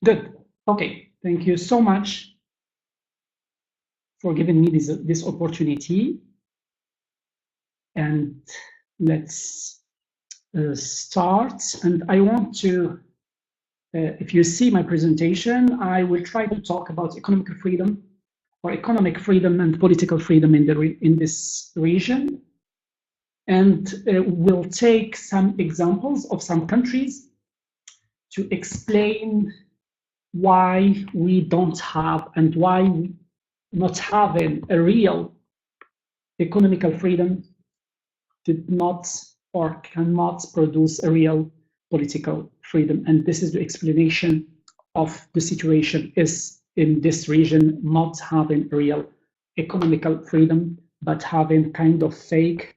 Good. Okay. Thank you so much for giving me this opportunity. And let's start. And I want to, if you see my presentation, I will try to talk about economic freedom and political freedom in this region. And we'll take some examples of some countries to explain why we don't have and why we not having a real economical freedom did not or cannot produce a real political freedom. And this is the explanation of the situation is in this region not having real economical freedom, but having kind of fake,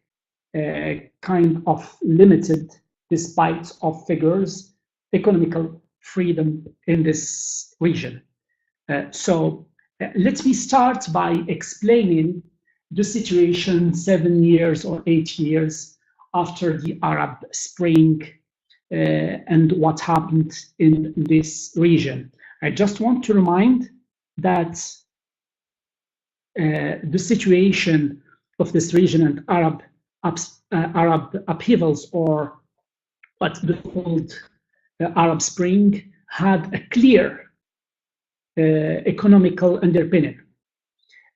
kind of limited, despite of figures, economical freedom in this region. So let me start by explaining the situation 7 years or 8 years after the Arab Spring and what happened in this region. I just want to remind that the situation of this region and Arab upheavals, or what's called Arab Spring, had a clear economical underpinning.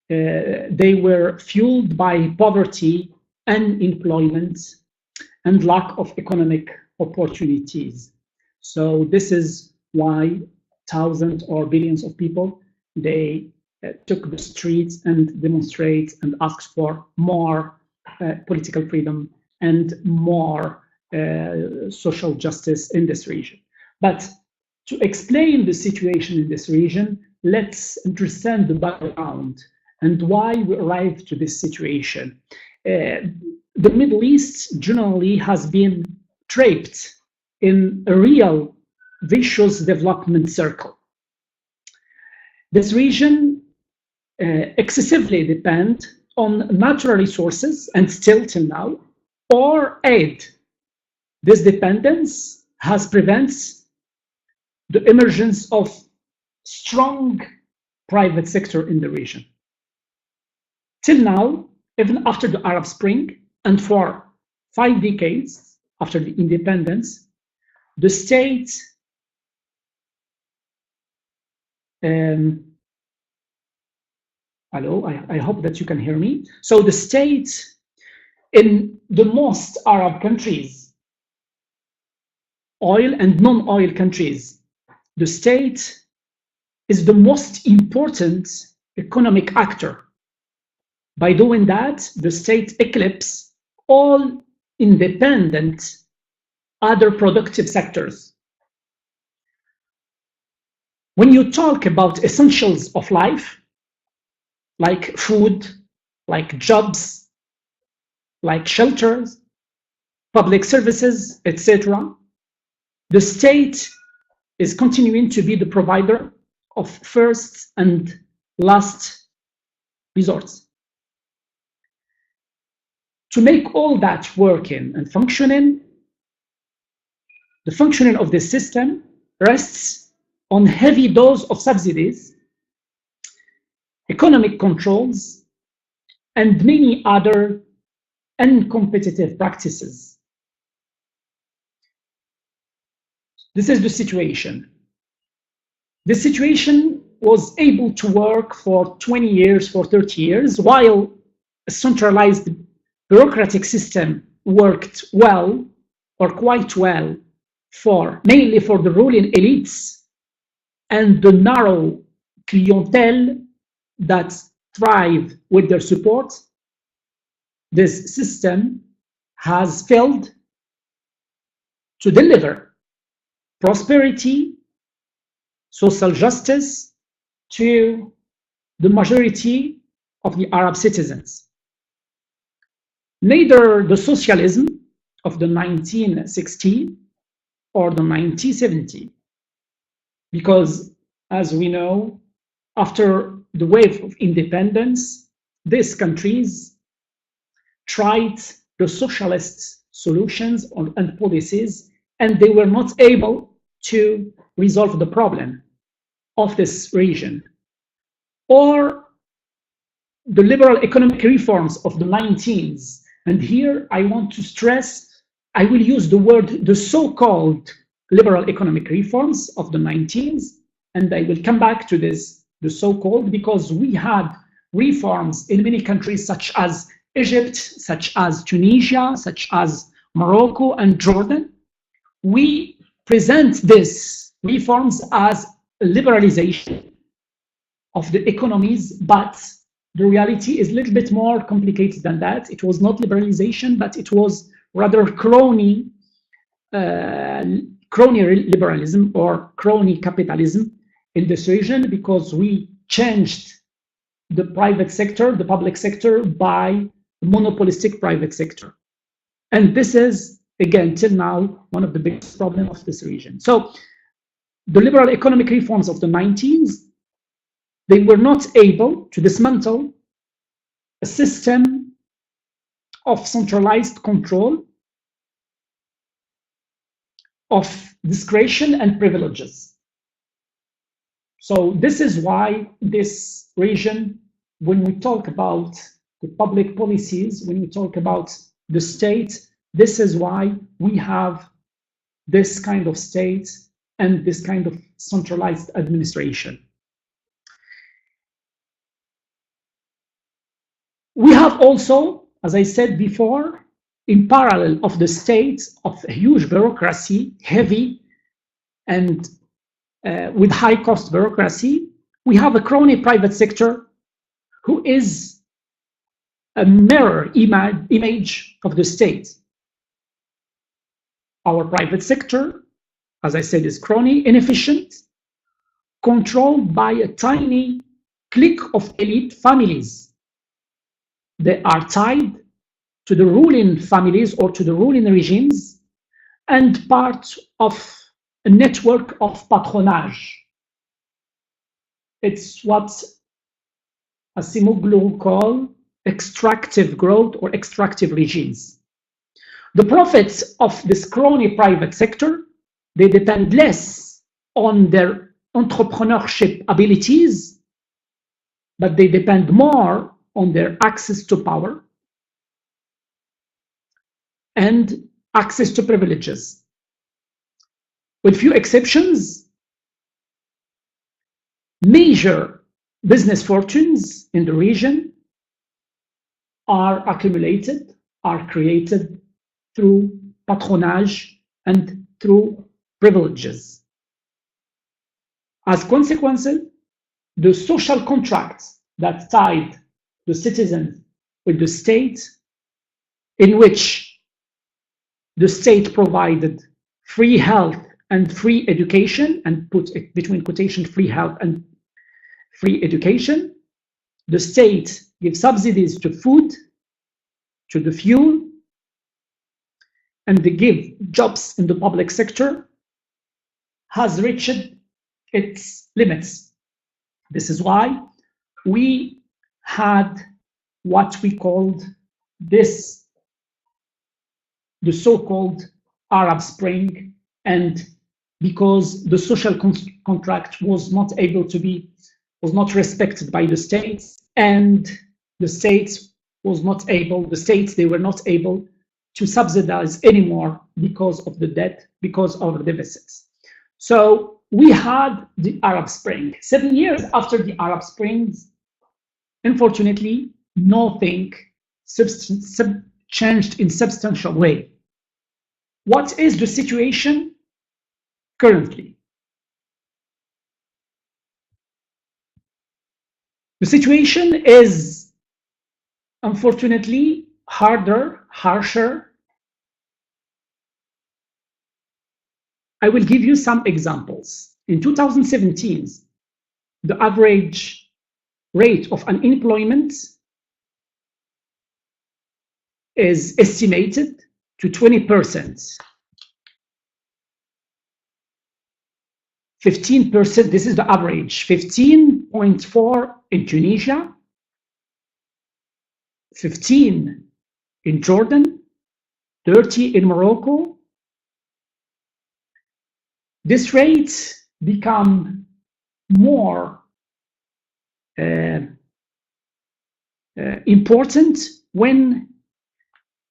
They were fueled by poverty, unemployment, and lack of economic opportunities. So this is why thousands or billions of people, they took the streets and demonstrate and asked for more political freedom and more social justice in this region. But to explain the situation in this region, let's understand the background and why we arrived to this situation. The Middle East generally has been trapped in a real vicious development circle. This region excessively depends on natural resources, and still till now, or aid. This dependence has prevented the emergence of strong private sector in the region. Till now, even after the Arab Spring and for 5 decades after the independence, the state hello, I hope that you can hear me. So the state in the most Arab countries, oil and non-oil countries, the state is the most important economic actor. By doing that, the state eclipses all independent other productive sectors. When you talk about essentials of life, like food, like jobs, like shelters, public services, etc., the state is continuing to be the provider of first and last resorts. To make all that working and functioning, the functioning of the system rests on heavy dose of subsidies, economic controls, and many other uncompetitive practices. This is the situation. The situation was able to work for 20 years, for 30 years, while a centralized bureaucratic system worked well, or quite well, mainly for the ruling elites and the narrow clientele that thrive with their support. This system has failed to deliver prosperity, social justice to the majority of the Arab citizens. Neither the socialism of the 1960 or the 1970, because as we know, after the wave of independence, these countries tried the socialist solutions and policies, and they were not able to resolve the problem. of this region, or the liberal economic reforms of the 19s. And here I want to stress, I will use the word the so-called liberal economic reforms of the 19s, and I will come back to this, the so-called, because we had reforms in many countries such as Egypt, such as Tunisia, such as Morocco and Jordan. We present these reforms as liberalization of the economies, but the reality is a little bit more complicated than that. It was not liberalization, but it was rather crony liberalism or crony capitalism in this region, because we changed the private sector, the public sector, by monopolistic private sector. And this is, again, till now, one of the biggest problems of this region. So the liberal economic reforms of the 19s, they were not able to dismantle a system of centralized control, of discretion and privileges. So this is why this region, when we talk about the public policies, when we talk about the state, this is why we have this kind of state and this kind of centralized administration. We have also, as I said before, in parallel of the state of a huge bureaucracy, heavy and with high cost bureaucracy, we have a crony private sector who is a mirror image of the state. Our private sector, as I said, is crony, inefficient, controlled by a tiny clique of elite families. They are tied to the ruling families or to the ruling regimes and part of a network of patronage. It's what Acemoglu call extractive growth or extractive regimes. The profits of this crony private sector, they depend less on their entrepreneurship abilities, but they depend more on their access to power and access to privileges. With few exceptions, major business fortunes in the region are accumulated, are created through patronage and through privileges. As consequences, the social contracts that tied the citizens with the state, in which the state provided free health and free education, and put it between quotation, free health and free education. The state gives subsidies to food, to the fuel, and they give jobs in the public sector, has reached its limits. This is why we had what we called this, the so-called Arab Spring, and because the social contract was not able to be, was not respected by the states, and the states was not able, the states, they were not able to subsidize anymore because of the debt, because of the deficits. So we had the Arab Spring. 7 years after the Arab Springs, unfortunately, nothing changed in substantial way. What is the situation currently? The situation is, unfortunately, harder, harsher. I will give you some examples. In 2017, the average rate of unemployment is estimated to 20%. 15%, this is the average, 15.4 in Tunisia, 15 in Jordan, 30 in Morocco. This rate become more important when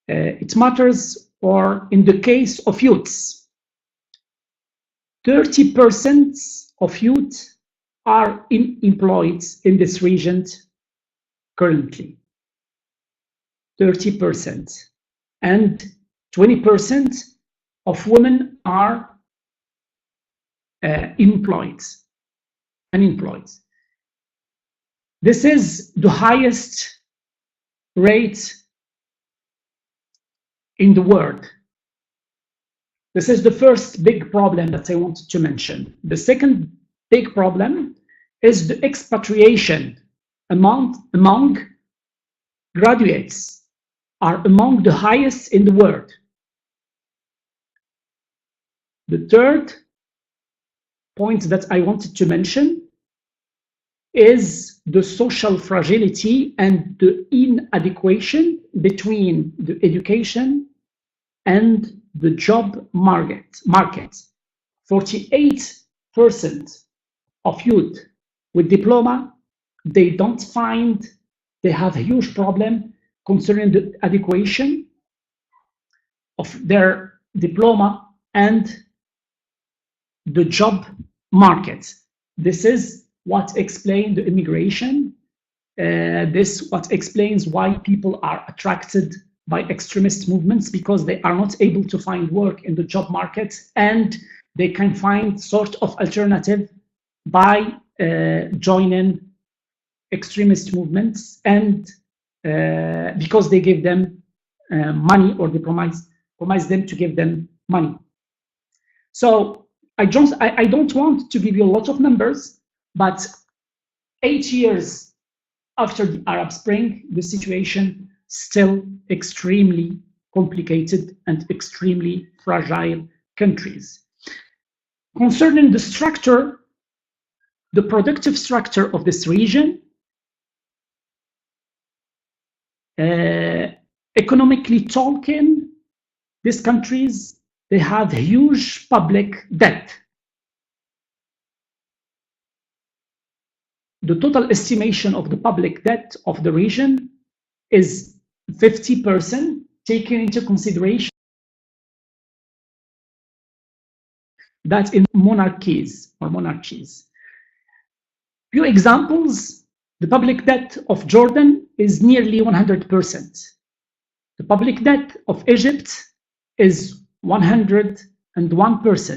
it matters, or in the case of youths. 30% of youth are unemployed in this region currently. 30%. And 20% of women are unemployed. This is the highest rate in the world. This is the first big problem that I wanted to mention. The second big problem is the expatriation among graduates are among the highest in the world. The third point that I wanted to mention is the social fragility and the inadequation between the education and the job market. 48% of youth with diploma, they have a huge problem concerning the adequation of their diploma and the job market. This is what explains the immigration. This what explains why people are attracted by extremist movements, because they are not able to find work in the job market, and they can find sort of alternative by joining extremist movements, and because they give them money, or they promise them to give them money. So I don't want to give you a lot of numbers, but 8 years after the Arab Spring, the situation still extremely complicated and extremely fragile countries. Concerning the structure, the productive structure of this region, economically talking, these countries, they have huge public debt. The total estimation of the public debt of the region is 50%, taking into consideration that in monarchies. Few examples: the public debt of Jordan is nearly 100%. The public debt of Egypt is 101%.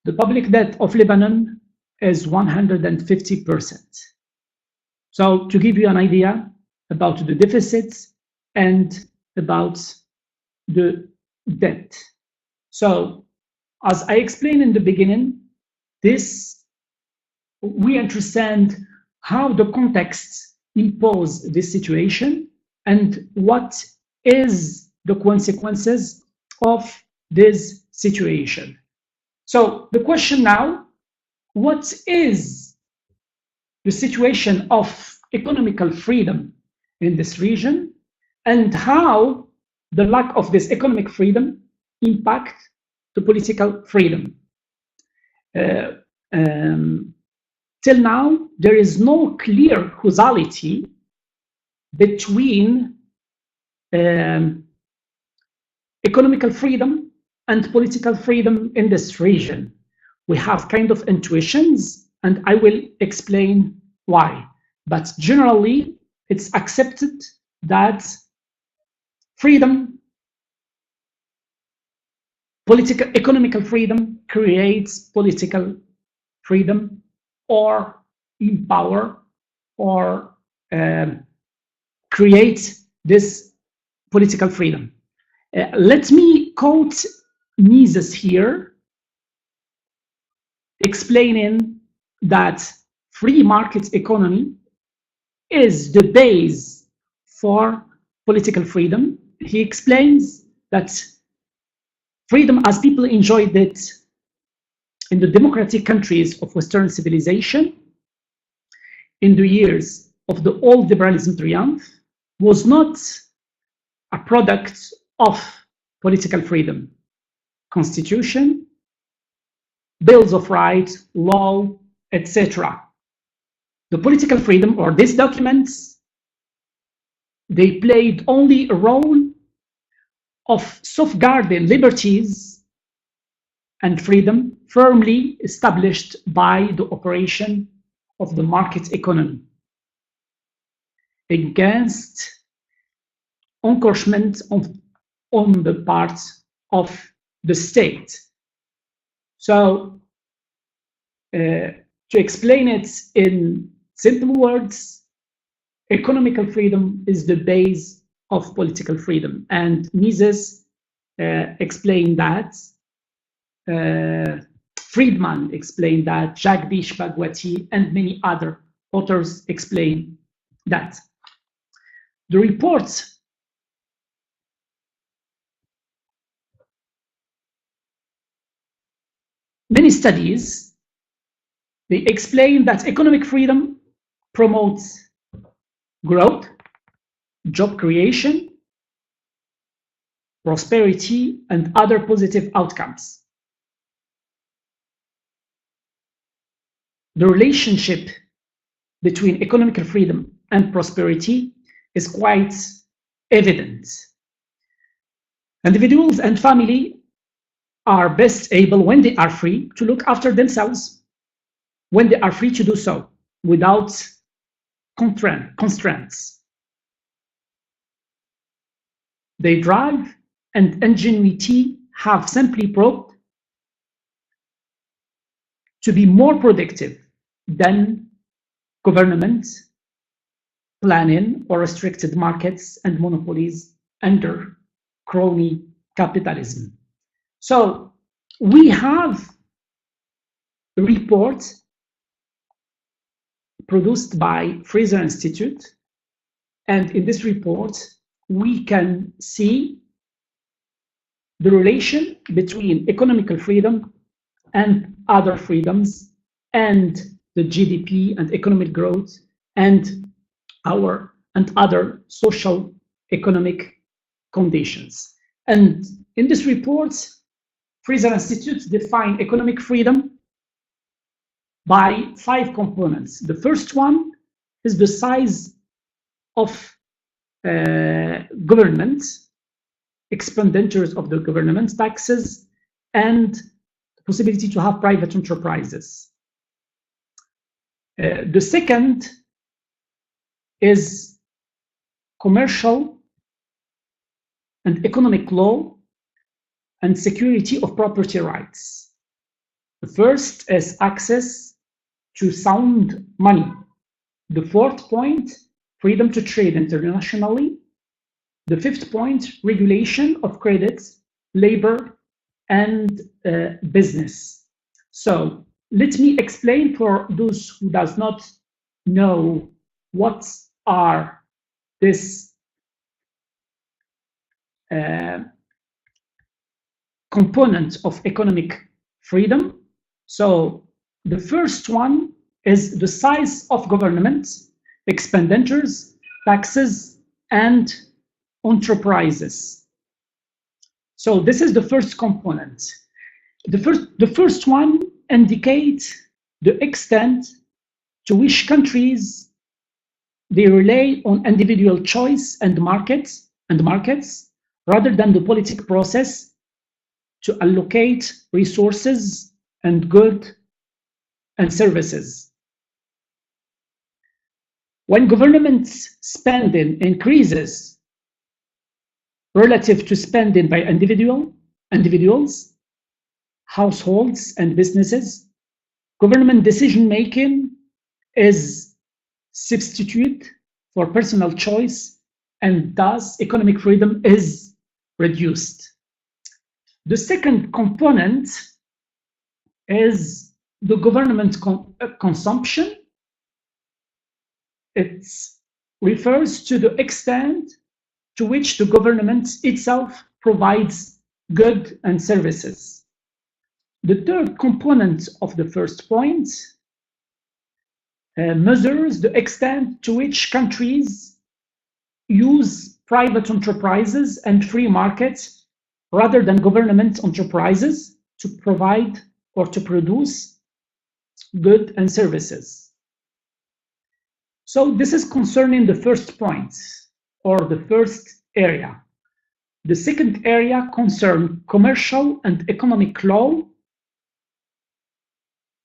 The public debt of Lebanon is 150%. So to give you an idea about the deficits and about the debt. So as I explained in the beginning, we understand how the context impose this situation and what is the consequences of this situation. So the question now, what is the situation of economical freedom in this region, and how the lack of this economic freedom impact the political freedom? Till now, there is no clear causality between economical freedom and political freedom in this region. We have kind of intuitions, and I will explain why. But generally, it's accepted that economical freedom creates political freedom, or empower, or create this political freedom. Let me quote Mises here, explaining that free market economy is the base for political freedom. He explains that freedom, as people enjoyed it in the democratic countries of Western civilization in the years of the old liberalism triumph, was not a product of political freedom. Constitution, bills of rights, law, etc. The political freedom, or these documents, they played only a role of safeguarding liberties and freedom firmly established by the operation of the market economy against encroachment on the part of the state. So, to explain it in simple words, economical freedom is the base of political freedom. And Mises explained that, Friedman explained that, Jagdish Bhagwati and many other authors explain that. The report many studies, they explain that economic freedom promotes growth, job creation, prosperity, and other positive outcomes. The relationship between economic freedom and prosperity is quite evident. Individuals and family are best able, when they are free, to look after themselves, when they are free to do so without constraints. They drive and ingenuity have simply proved to be more productive than government planning or restricted markets and monopolies under crony capitalism. So we have a report produced by Fraser Institute, and in this report we can see the relation between economical freedom and other freedoms and the GDP and economic growth and other social economic conditions. And in this report, Fraser Institute defined economic freedom by 5 components. The first one is the size of government, expenditures of the government, taxes, and the possibility to have private enterprises. The second is commercial and economic law and security of property rights. The first is access to sound money. The fourth point, freedom to trade internationally. The fifth point, regulation of credit, labor, and business. So let me explain for those who does not know what are these components of economic freedom. So the first one is the size of government, expenditures, taxes, and enterprises. So this is the first component. The first one indicates the extent to which countries they rely on individual choice and markets rather than the political process to allocate resources and goods and services. When government spending increases relative to spending by individuals, households, and businesses, government decision-making is substituted for personal choice, and thus economic freedom is reduced. The second component is the government consumption. It refers to the extent to which the government itself provides goods and services. The third component of the first point measures the extent to which countries use private enterprises and free markets rather than government enterprises to provide or to produce goods and services. So this is concerning the first point, or the first area. The second area concerns commercial and economic law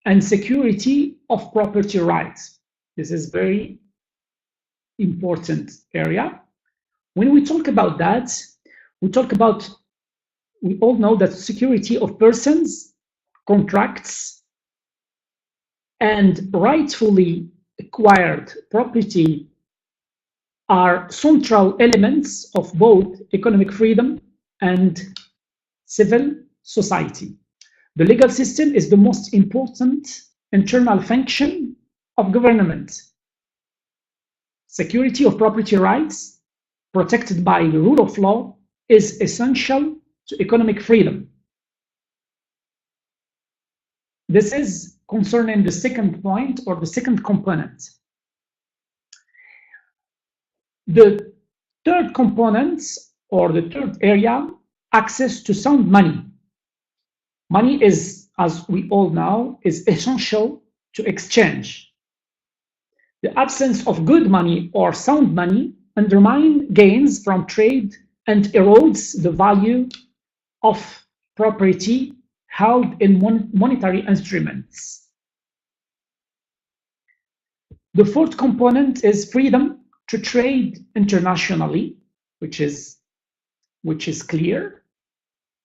and security of property rights. This is very important area. When we talk about that, we all know that security of persons, contracts, and rightfully acquired property are central elements of both economic freedom and civil society. The legal system is the most important internal function of government. Security of property rights, protected by the rule of law, is essential to economic freedom. This is concerning the second point, or the second component. The third component, or the third area, access to sound money. Money is, as we all know, is essential to exchange. The absence of good money or sound money undermines gains from trade and erodes the value of property held in monetary instruments. The fourth component is freedom to trade internationally, which is clear.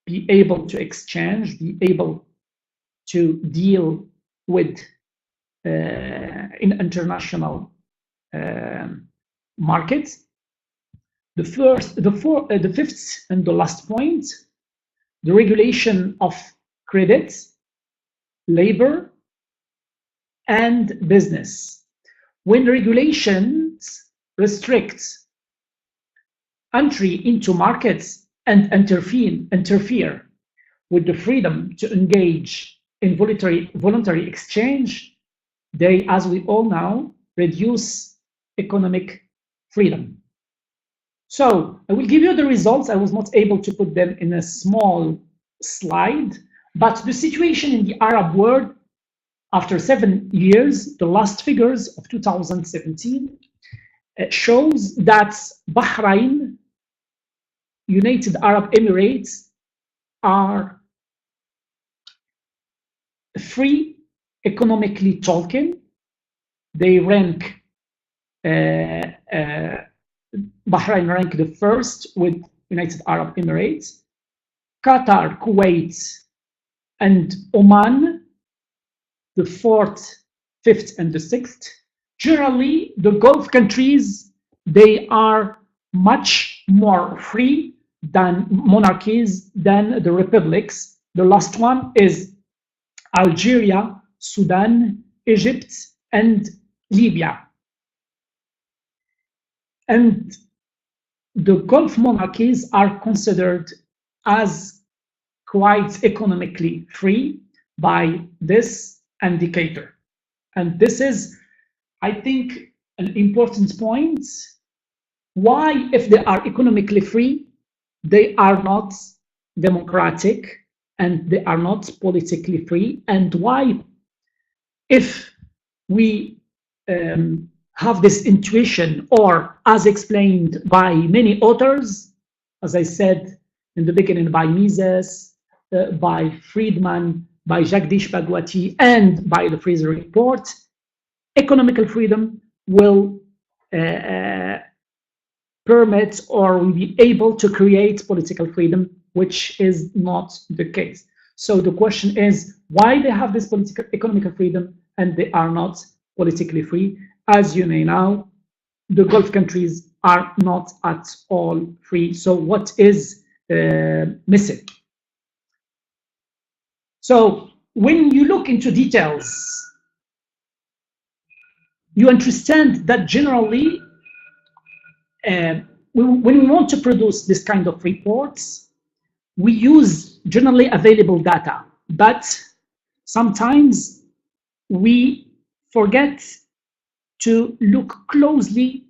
Be able to exchange, be able to deal with in international markets. The fifth and the last point, the regulation of credit, labor, and business. When regulations restrict entry into markets and interfere with the freedom to engage in voluntary exchange, they, as we all know, reduce economic freedom. So I will give you the results. I was not able to put them in a small slide, but the situation in the Arab world after 7 years, the last figures of 2017, shows that Bahrain, United Arab Emirates are free economically talking. They rank, Bahrain ranked the first with United Arab Emirates, Qatar, Kuwait, and Oman, the fourth, fifth, and the sixth. Generally, the Gulf countries, they are much more free than monarchies than the republics. The last one is Algeria, Sudan, Egypt, and Libya. And the Gulf monarchies are considered as quite economically free by this indicator. And this is, I think, an important point. Why, if they are economically free, they are not democratic and they are not politically free? And why, if we have this intuition, or as explained by many authors, as I said in the beginning, by Mises, by Friedman, by Jagdish Bhagwati, and by the Fraser Report, economical freedom will permit or will be able to create political freedom, which is not the case. So the question is, why they have this economical freedom and they are not politically free? As you may know, the Gulf countries are not at all free. So what is missing? So when you look into details, you understand that generally, when we want to produce this kind of reports, we use generally available data, but sometimes we forget to look closely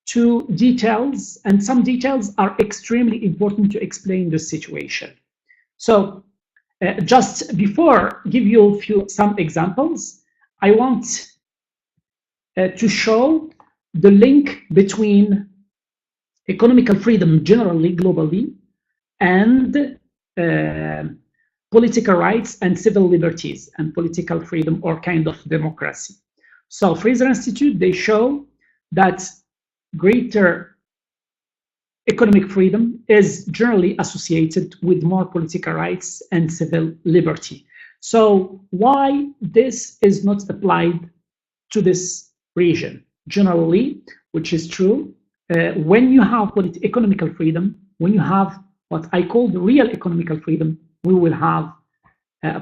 to details, and some details are extremely important to explain the situation. So Just before give you some examples, I want to show the link between economical freedom generally, globally, and political rights and civil liberties and political freedom or kind of democracy. So Fraser Institute, they show that greater economic freedom is generally associated with more political rights and civil liberty. So why this is not applied to this region? Generally, which is true, when you have economical freedom, when you have what I call the real economical freedom, we will have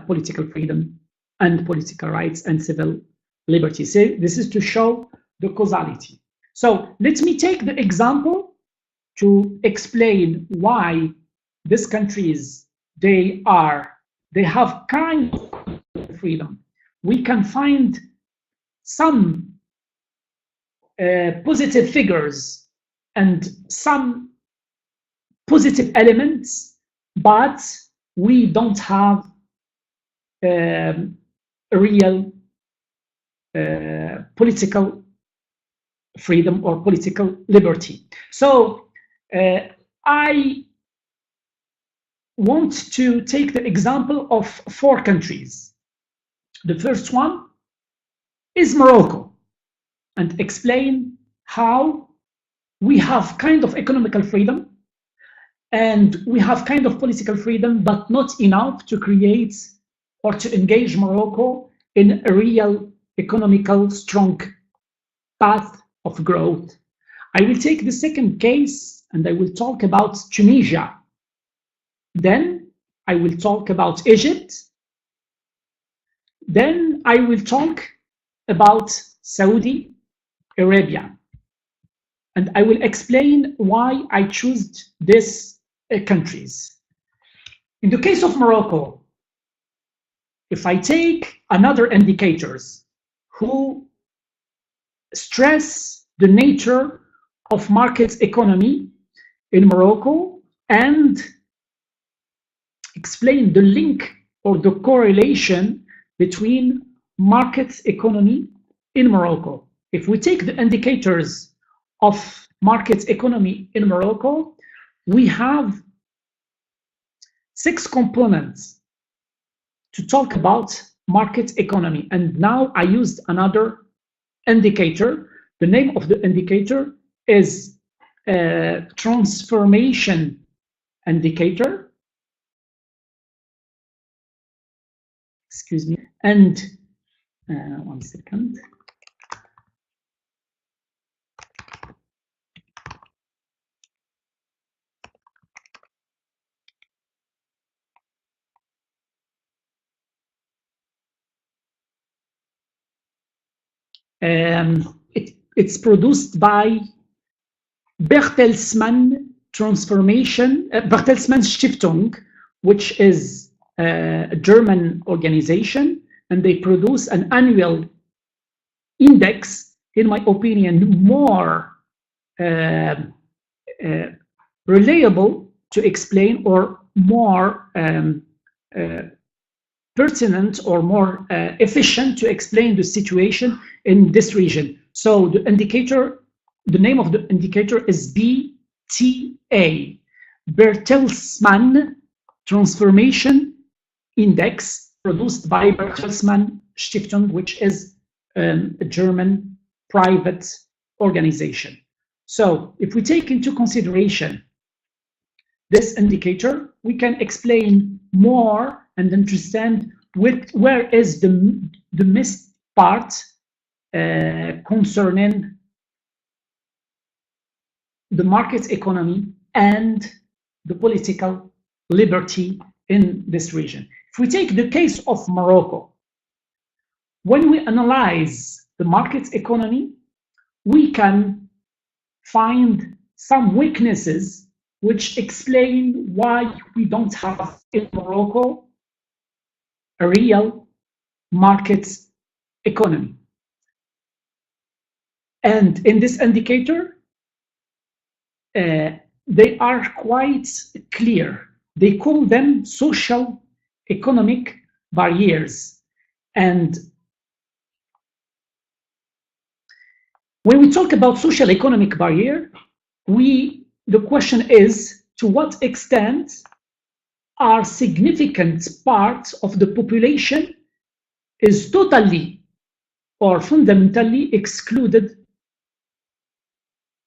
political freedom and political rights and civil liberties. So this is to show the causality. So let me take the example to explain why these countries, they have kind of freedom. We can find some positive figures and some positive elements, but we don't have a real political freedom or political liberty. So I want to take the example of 4 countries. The first one is Morocco, and explain how we have kind of economical freedom and we have kind of political freedom, but not enough to create or to engage Morocco in a real economical strong path of growth. I will take the second case and I will talk about Tunisia. Then I will talk about Egypt. Then I will talk about Saudi Arabia. And I will explain why I choose these countries. In the case of Morocco, if I take another indicators who stress the nature of market economy in Morocco and explain the link or the correlation between market economy in Morocco. If we take the indicators of market economy in Morocco, we have 6 components to talk about market economy. And now I used another indicator. The name of the indicator is transformation indicator. Excuse me. And one second. It's produced by Bertelsmann Stiftung, which is a German organization, and they produce an annual index, in my opinion, more reliable to explain or more pertinent or more efficient to explain the situation in this region. So the indicator, the name of the indicator is BTA, Bertelsmann Transformation Index, produced by Bertelsmann Stiftung, which is a German private organization. So if we take into consideration this indicator, we can explain more and understand where is the missed part concerning the market economy and the political liberty in this region. If we take the case of Morocco, when we analyze the market economy, we can find some weaknesses which explain why we don't have in Morocco a real market economy. And in this indicator, they are quite clear. They call them social economic barriers. And when we talk about social economic barrier, the question is, to what extent are significant parts of the population is totally or fundamentally excluded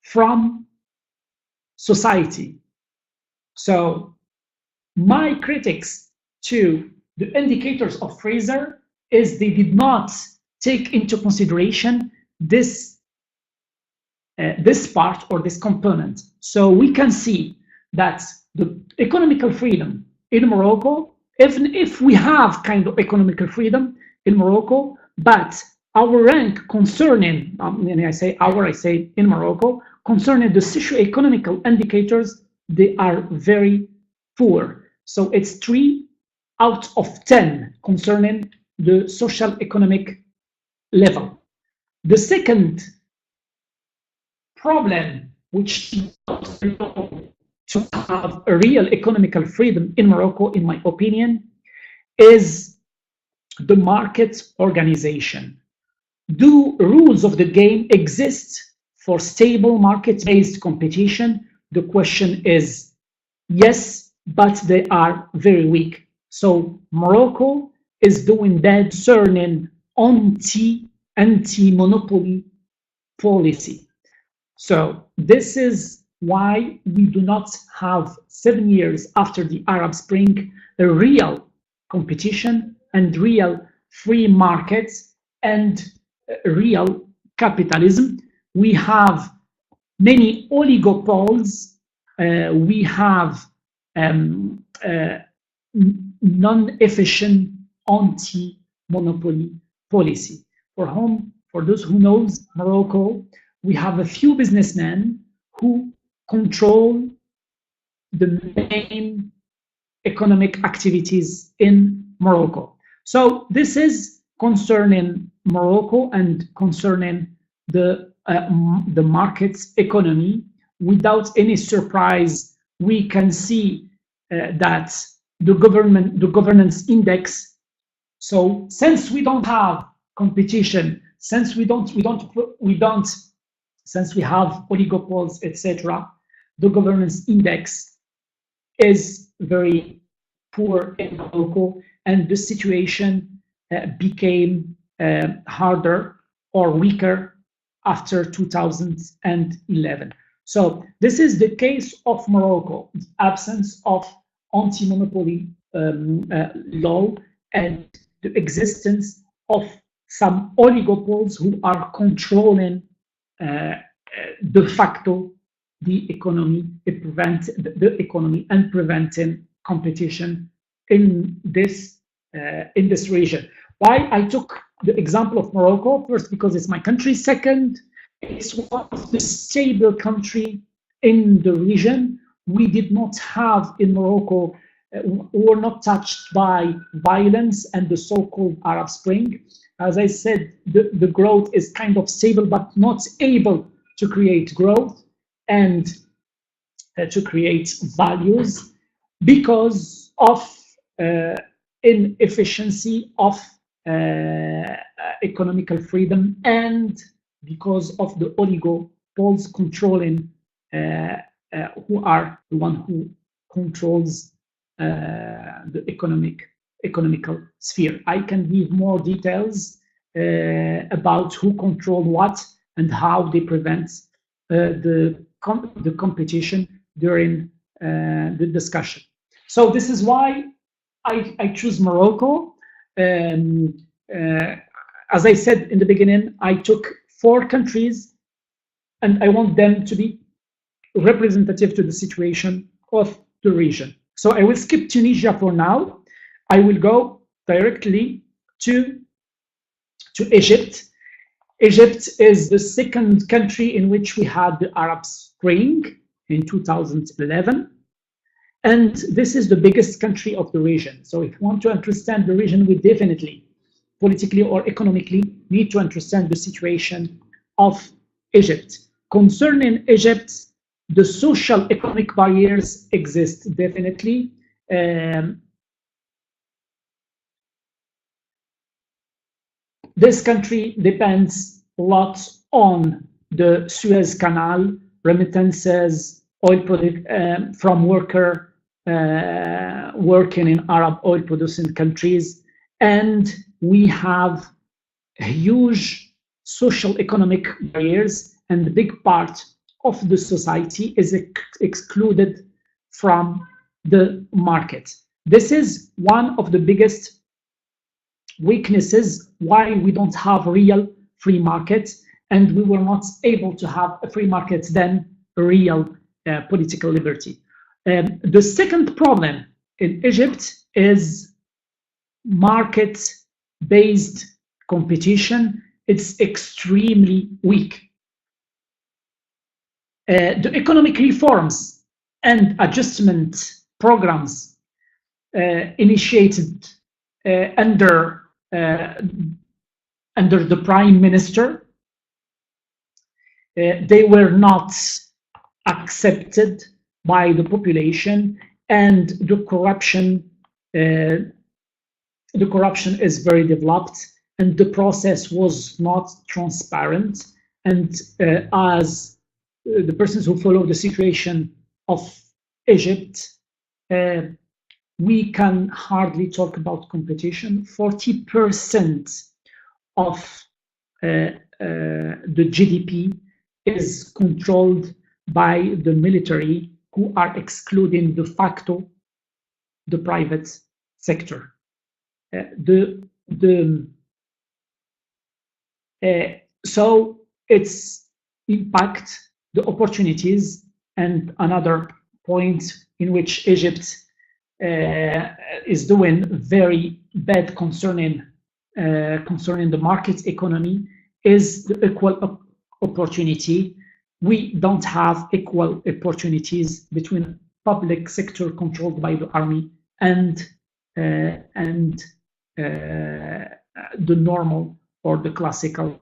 from society. So my critics to the indicators of Fraser is they did not take into consideration this part or this component. So we can see that the economical freedom in Morocco, even if we have kind of economical freedom in Morocco, but our rank concerning, and I say in Morocco, concerning the socio-economical indicators, they are very poor. So it's 3 out of 10 concerning the social economic level. The second problem, which to have a real economical freedom in Morocco, in my opinion, is the market organization. Do rules of the game exist for stable market-based competition? The question is yes, but they are very weak. So Morocco is doing that concerning anti-monopoly policy. So this is why we do not have 7 years after the Arab Spring a real competition and real free markets and real capitalism. We have many oligopoles. We have non-efficient anti-monopoly policy. For those who knows Morocco, we have a few businessmen who control the main economic activities in Morocco. So this is concerning Morocco and concerning the market's economy. Without any surprise, we can see that the governance index. So since we don't have competition, since we have oligopols, etc., the governance index is very poor in Morocco, and the situation became harder or weaker after 2011. So this is the case of Morocco, the absence of anti-monopoly law and the existence of some oligopoles who are controlling de facto the economy, the economy and preventing competition in this region. Why I took the example of Morocco? First, because it's my country. Second, it's one of the stable country in the region. We did not have in Morocco, were not touched by violence and the so-called Arab Spring. As I said, the growth is kind of stable, but not able to create growth and to create values because of inefficiency of economical freedom and because of the oligopoles controlling, who are the one who controls the economical sphere. I can give more details about who control what and how they prevent the competition during the discussion. So this is why I choose Morocco. As I said in the beginning, I took 4 countries and I want them to be representative to the situation of the region. So I will skip Tunisia for now. I will go directly to Egypt. Egypt is the second country in which we had the Arab Spring in 2011. And this is the biggest country of the region. So if you want to understand the region, we definitely, politically or economically, need to understand the situation of Egypt. Concerning Egypt, the social economic barriers exist definitely. this country depends a lot on the Suez Canal, remittances, oil product from worker working in Arab oil producing countries, and we have huge social economic barriers, and a big part of the society is excluded from the market. This is one of the biggest weaknesses why we don't have real free markets, and we were not able to have a free market then real political liberty. The second problem in Egypt is market-based competition. It's extremely weak. The economic reforms and adjustment programs initiated under the Prime Minister, they were not accepted by the population, and the corruption is very developed, and the process was not transparent. And as the persons who follow the situation of Egypt, we can hardly talk about competition. 40% of the GDP is controlled by the military, who are excluding de facto the private sector. So it's impact the opportunities, and another point in which Egypt is doing very bad concerning the market economy is the equal opportunity. We don't have equal opportunities between public sector controlled by the army and the normal or the classical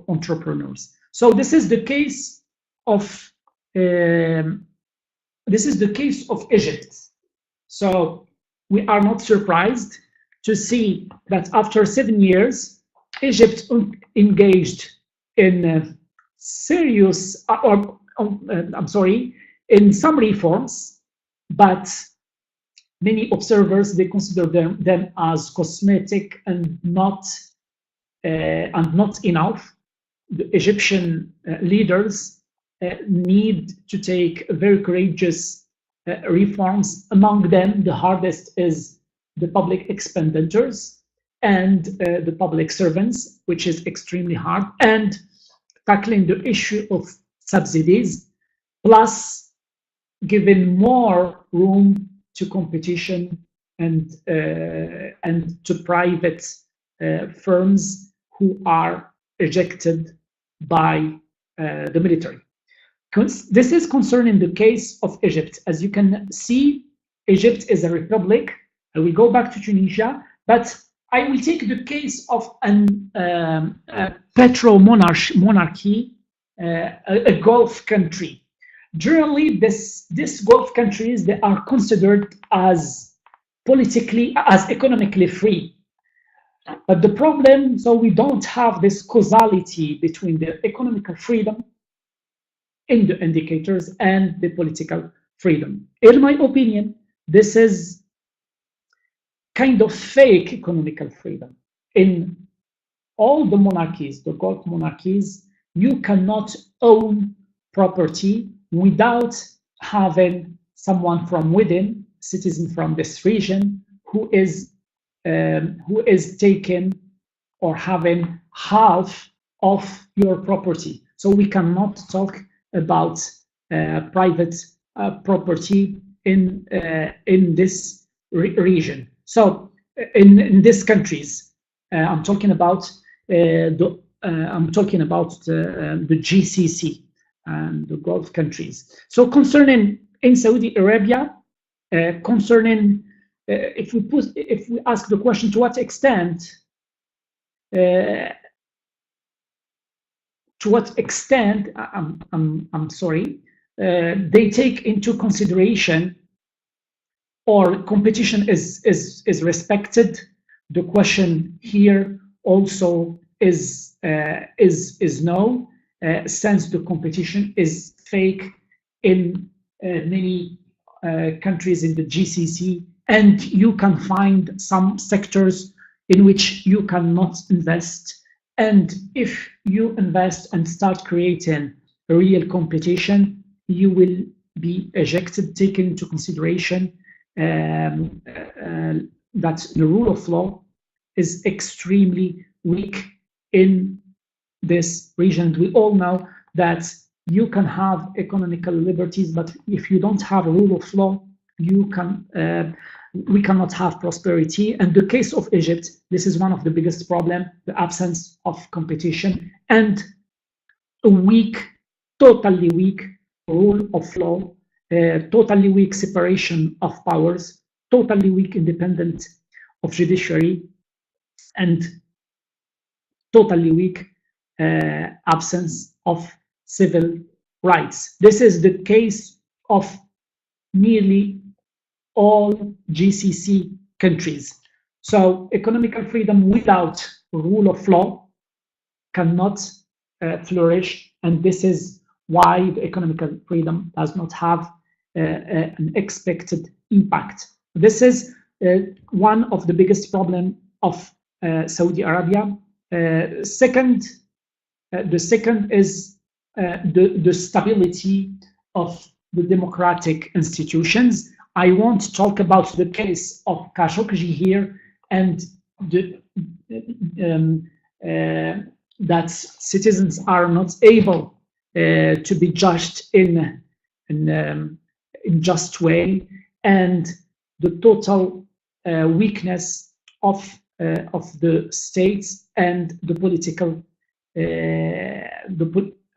entrepreneurs. So this is the case of Egypt. So we are not surprised to see that after 7 years, Egypt engaged in serious, in some reforms, but many observers, they consider them as cosmetic and not enough. The Egyptian leaders need to take very courageous reforms. Among them, the hardest is the public expenditures and the public servants, which is extremely hard, and tackling the issue of subsidies, plus giving more room to competition and to private firms who are ejected by the military. This is concerning the case of Egypt. As you can see, Egypt is a republic. I will go back to Tunisia, but I will take the case of a petro-monarchy, a Gulf country. Generally, these Gulf countries, they are considered as economically free. But the problem, so we don't have this causality between the economical freedom in the indicators and the political freedom. In my opinion, this is kind of fake economical freedom. In all the monarchies, the Gulf monarchies, you cannot own property without having someone from within, citizen from this region, who is taking or having half of your property. So we cannot talk about private property in this region. So in these countries, I'm talking about the GCC and the Gulf countries. So concerning in Saudi Arabia, concerning if we ask the question to what extent they take into consideration or competition is respected, the question here also is no, since the competition is fake in many countries in the GCC, and you can find some sectors in which you cannot invest. And if you invest and start creating a real competition, you will be ejected, taken into consideration that the rule of law is extremely weak in this region. We all know that you can have economical liberties, but if you don't have a rule of law, you can we cannot have prosperity. And the case of Egypt, this is one of the biggest problems: the absence of competition and a weak, totally weak rule of law, totally weak separation of powers, totally weak independence of judiciary, and totally weak absence of civil rights. This is the case of nearly all GCC countries. So economical freedom without rule of law cannot flourish, and this is why the economical freedom does not have an expected impact. This is one of the biggest problems of Saudi Arabia. The second is the stability of the democratic institutions. I won't talk about the case of Khashoggi here, and that citizens are not able to be judged in just way, and the total weakness of the states and the political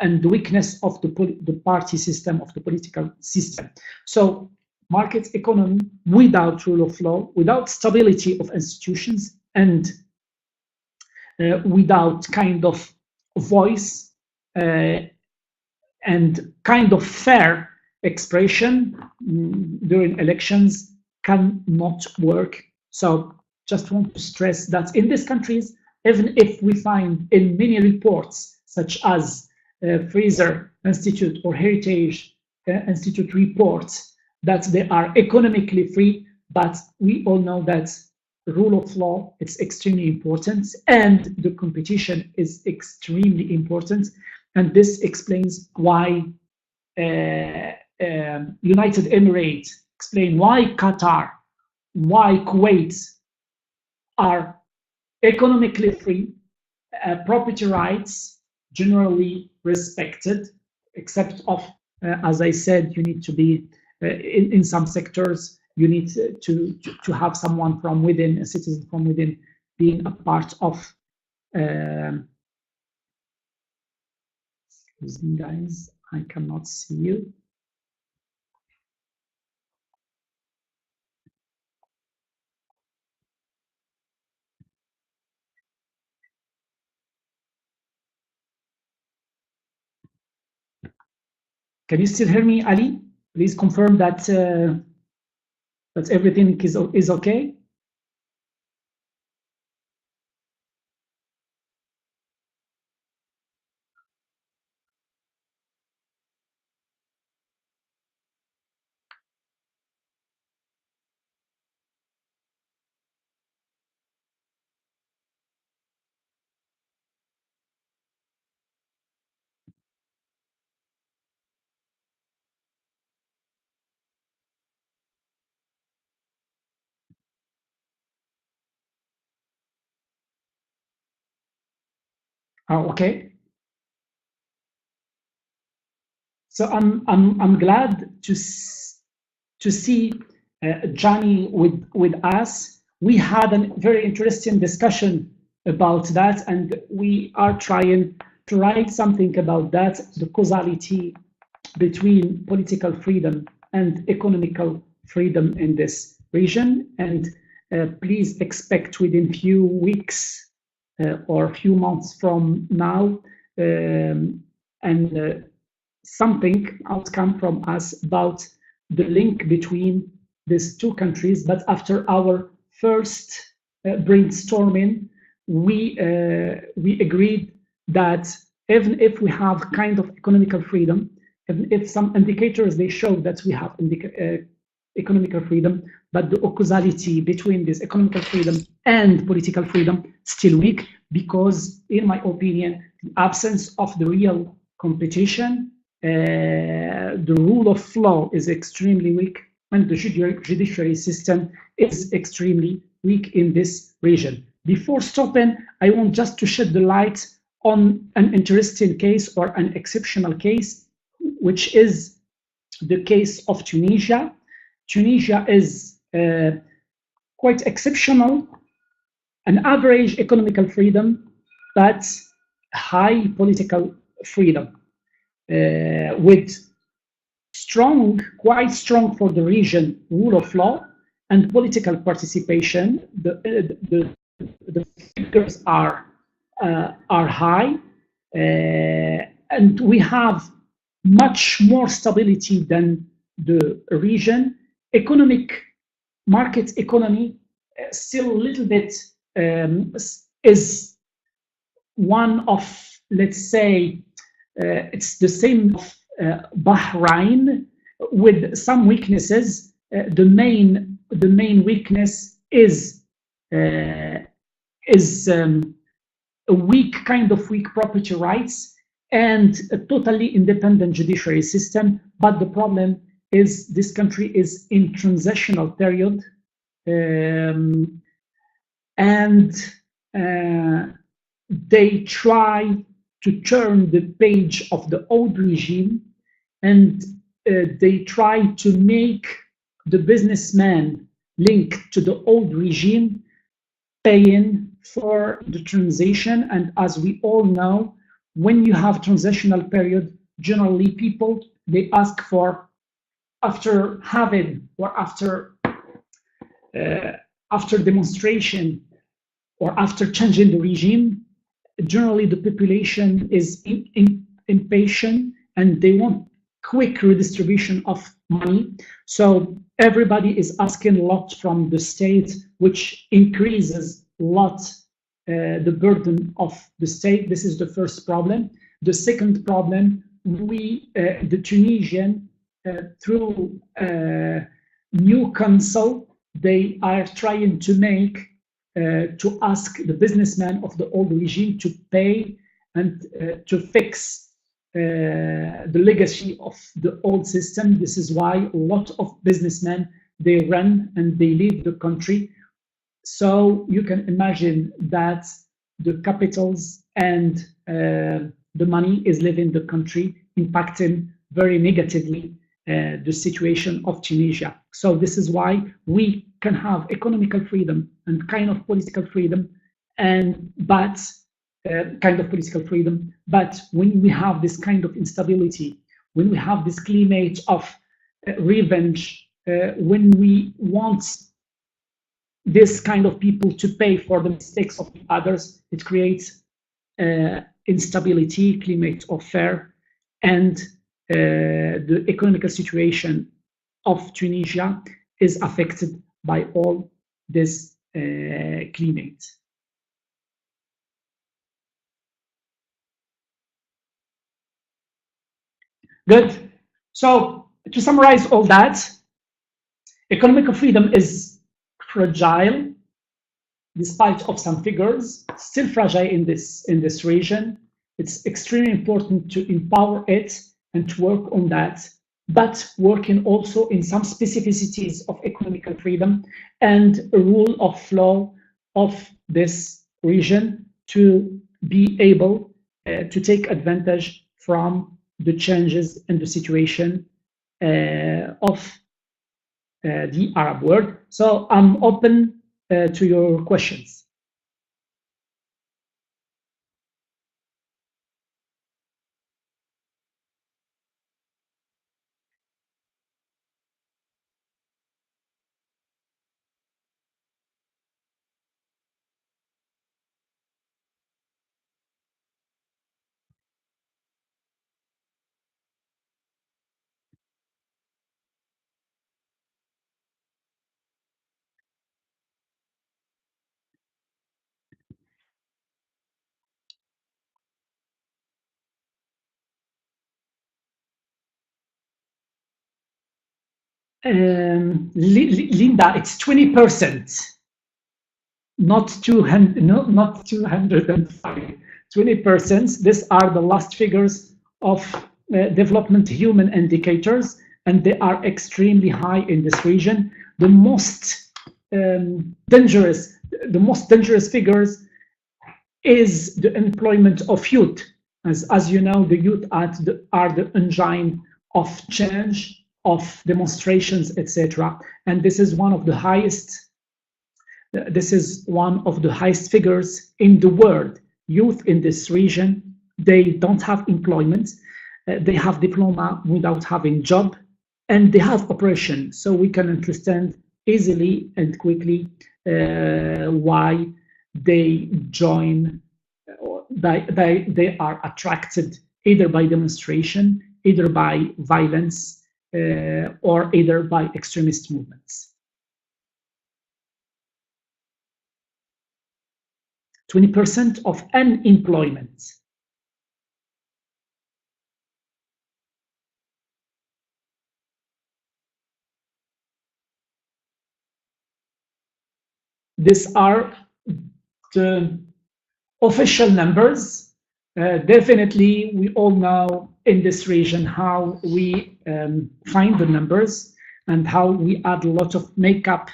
and the weakness of the party system, of the political system. So market economy without rule of law, without stability of institutions, and without kind of voice and kind of fair expression during elections cannot work. So just want to stress that in these countries, even if we find in many reports such as Fraser Institute or Heritage Institute reports that they are economically free, but we all know that the rule of law is extremely important and the competition is extremely important. And this explains why United Emirates, explain why Qatar, why Kuwait are economically free, property rights generally respected, except of, as I said, you need to be in some sectors, you need to have someone from within, a citizen from within, being a part of. Excuse me, guys, I cannot see you. Can you still hear me, Ali? Please confirm that that everything is okay. Okay. So I'm glad to see Johnny with us. We had a very interesting discussion about that, and we are trying to write something about that, the causality between political freedom and economical freedom in this region. And please expect within few weeks or few months from now something outcome from us about the link between these two countries. But after our first brainstorming, we agreed that even if we have kind of economical freedom, even if some indicators they show that we have economical freedom, but the causality between this economical freedom and political freedom still weak, because in my opinion, the absence of the real competition, the rule of law is extremely weak, and the judiciary system is extremely weak in this region. Before stopping, I want just to shed the light on an interesting case or an exceptional case, which is the case of Tunisia. Tunisia is quite exceptional, an average economical freedom, but high political freedom, with strong, quite strong for the region, rule of law and political participation. The figures are high, and we have much more stability than the region. Economic market economy still a little bit is one of, let's say, it's the same of Bahrain with some weaknesses. The main weakness is a weak property rights and a totally independent judiciary system. But the problem is this country is in transitional period, and they try to turn the page of the old regime, and they try to make the businessman linked to the old regime paying for the transition. And as we all know, when you have transitional period, generally people, they ask for, after having or after demonstration or after changing the regime, generally the population is impatient and they want quick redistribution of money. So everybody is asking a lot from the state, which increases a lot the burden of the state. This is the first problem. The second problem, the Tunisian, through new council, they are trying to make to ask the businessmen of the old regime to pay and to fix the legacy of the old system. This is why a lot of businessmen, they run and they leave the country. So you can imagine that the capitals and the money is leaving the country, impacting very negatively the situation of Tunisia. So this is why we can have economical freedom and kind of political freedom, but when we have this kind of instability, when we have this climate of revenge, when we want this kind of people to pay for the mistakes of the others, it creates instability, climate of fear, and the economical situation of Tunisia is affected by all this climate. Good. So to summarize all that, economic freedom is fragile, despite of some figures, still fragile in this region. It's extremely important to empower it and to work on that, but working also in some specificities of economical freedom and a rule of law of this region to be able to take advantage from the changes in the situation of the Arab world. So I'm open to your questions. Linda, it's 20%, not 200, no, not 205. 20%. These are the last figures of development human indicators, and they are extremely high in this region. The most dangerous figures is the employment of youth. As you know, the youth are the engine of change, of demonstrations, etc. And this is one of the highest. This is one of the highest figures in the world. Youth in this region, they don't have employment, they have diploma without having job, and they have oppression. So we can understand easily and quickly why they join, or they are attracted either by demonstration, either by violence, or either by extremist movements. 20% of unemployment. These are the official numbers. Definitely, we all know in this region how we find the numbers and how we add a lot of makeup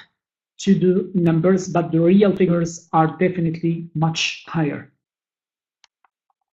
to the numbers, but the real figures are definitely much higher.